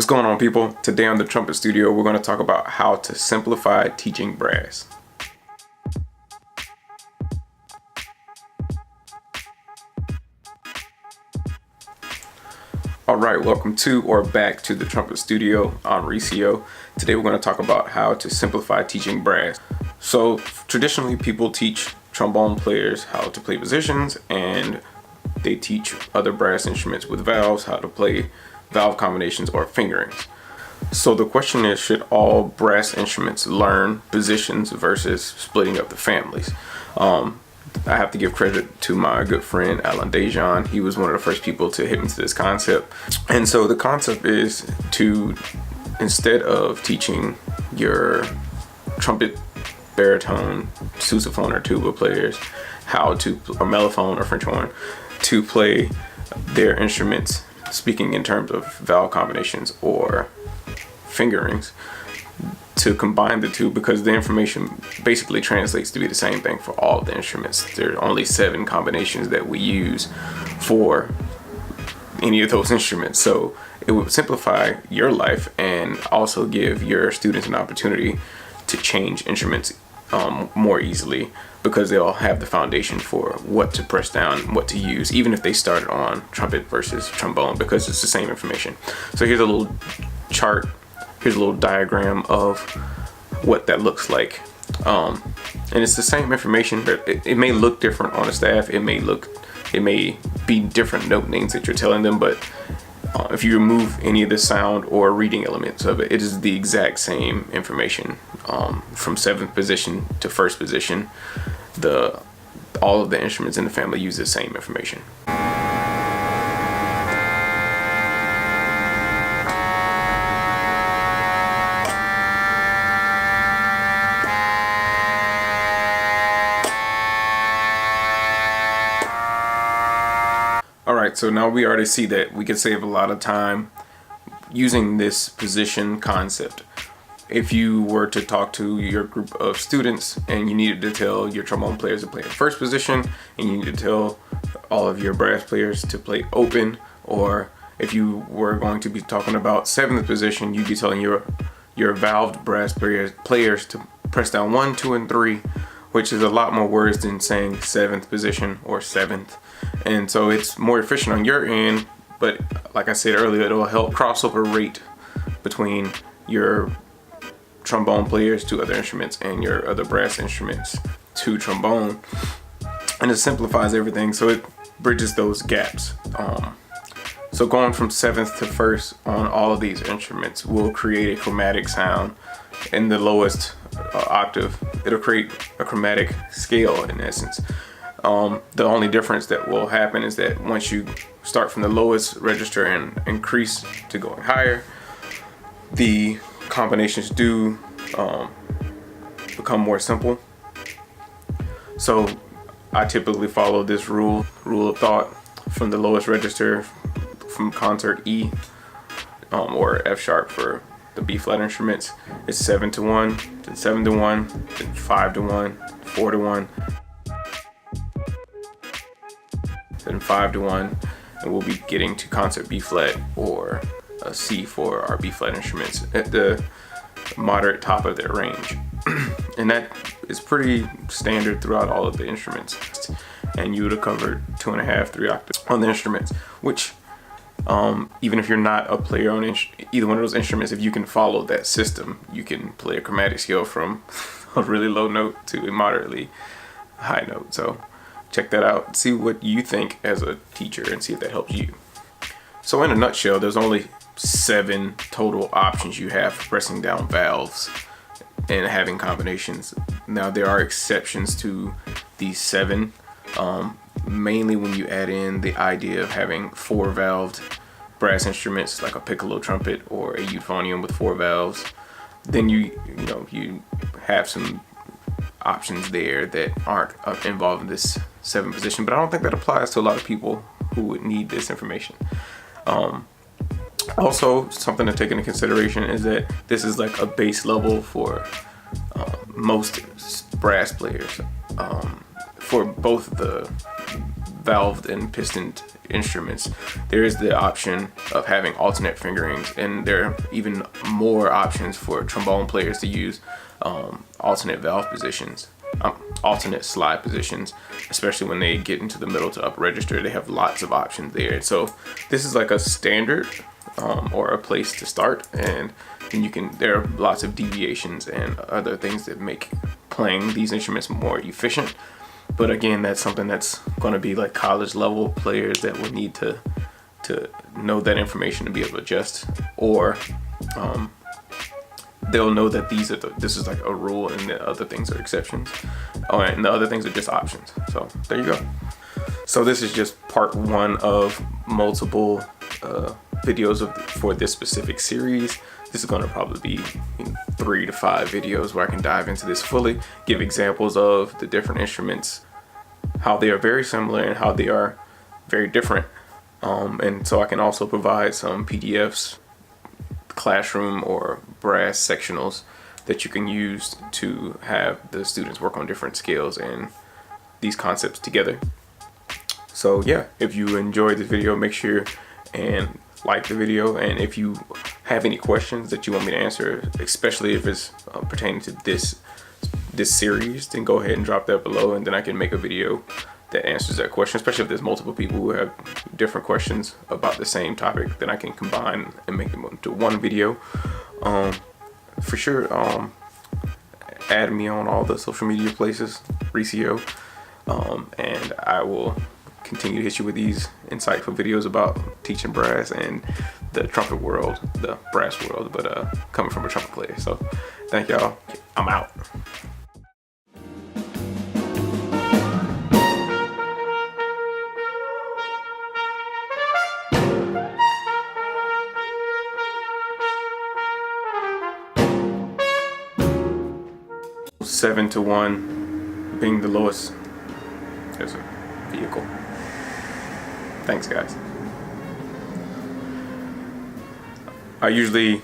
What's going on, people? Today on the Trumpet Studio, we're going to talk about how to simplify teaching brass. Alright, welcome to or back to the Trumpet Studio. I'm Ricio. Today we're going to talk about how to simplify teaching brass. So traditionally people teach trombone players how to play positions, and they teach other brass instruments with valves how to play valve combinations or fingerings. So the question is, should all brass instruments learn positions versus splitting up the families? I have to give credit to my good friend Alan Dejan. He was one of the first people to hit me to this concept. And so the concept is to, instead of teaching your trumpet, baritone, sousaphone, or tuba players how to, or mellophone or French horn, to play their instruments, speaking in terms of valve combinations or fingerings, to combine the two, because the information basically translates to be the same thing for all of the instruments. There are only 7 combinations that we use for any of those instruments. So it would simplify your life and also give your students an opportunity to change instruments more easily, because they'll have the foundation for what to press down, what to use, even if they started on trumpet versus trombone, because it's the same information. So here's a little chart, here's a little diagram of what that looks like. And it's the same information, but it may look different on the staff. It may be different note names that you're telling them, but if you remove any of the sound or reading elements of it, it is the exact same information. From 7th position to 1st position, all of the instruments in the family use the same information. Alright, so now we already see that we can save a lot of time using this position concept. If you were to talk to your group of students and you needed to tell your trombone players to play in 1st position, and you need to tell all of your brass players to play open, or if you were going to be talking about 7th position, you'd be telling your valved brass players to press down 1, 2, and 3, which is a lot more words than saying 7th position or 7th. And so it's more efficient on your end, but like I said earlier, it'll help crossover rate between your trombone players to other instruments and your other brass instruments to trombone, and it simplifies everything, so it bridges those gaps. So going from 7th to 1st on all of these instruments will create a chromatic sound in the lowest octave. It'll create a chromatic scale in essence. The only difference that will happen is that once you start from the lowest register and increase to going higher, the combinations do become more simple. So I typically follow this rule of thought from the lowest register, from concert E, or F sharp for the B flat instruments. It's 7 to 1, then 7 to 1, then 5 to 1, 4 to 1, then 5 to 1, and we'll be getting to concert B flat or a C for our B flat instruments at the moderate top of their range. And that is pretty standard throughout all of the instruments. And you would have covered 2.5, 3 octaves on the instruments, which even if you're not a player on either one of those instruments, if you can follow that system, you can play a chromatic scale from a really low note to a moderately high note. So check that out, see what you think as a teacher, and see if that helps you. So in a nutshell, there's only 7 total options you have for pressing down valves and having combinations. Now there are exceptions to these 7, mainly when you add in the idea of having 4 valved brass instruments like a piccolo trumpet or a euphonium with 4 valves. Then you have some options there that aren't involved in this 7th position, but I don't think that applies to a lot of people who would need this information. Also, something to take into consideration is that this is like a base level for most brass players, for both the valved and pistoned instruments, there is the option of having alternate fingerings, and there are even more options for trombone players to use alternate valve positions, alternate slide positions, especially when they get into the middle to upper register. They have lots of options there. So this is like a standard or a place to start, and then there are lots of deviations and other things that make playing these instruments more efficient. But again, that's something that's going to be like college level players that will need to know that information to be able to adjust, or they'll know that this is like a rule and the other things are exceptions. Oh, and the other things are just options. So there you go. So this is just part one of multiple videos for this specific series. This is going to probably be 3 to 5 videos where I can dive into this fully, give examples of the different instruments, how they are very similar and how they are very different. And so I can also provide some PDFs, classroom or brass sectionals that you can use to have the students work on different scales and these concepts together. So yeah, if you enjoyed this video, make sure and like the video, and if you have any questions that you want me to answer, especially if it's pertaining to this series, then go ahead and drop that below, and then I can make a video that answers that question. Especially if there's multiple people who have different questions about the same topic, then I can combine and make them into one video. For sure, add me on all the social media places, Ricio, and I will continue to hit you with these insightful videos about teaching brass and the trumpet world, the brass world, but coming from a trumpet player. So thank y'all. I'm out. Seven to 1 being the lowest as a vehicle. Thanks, guys. I usually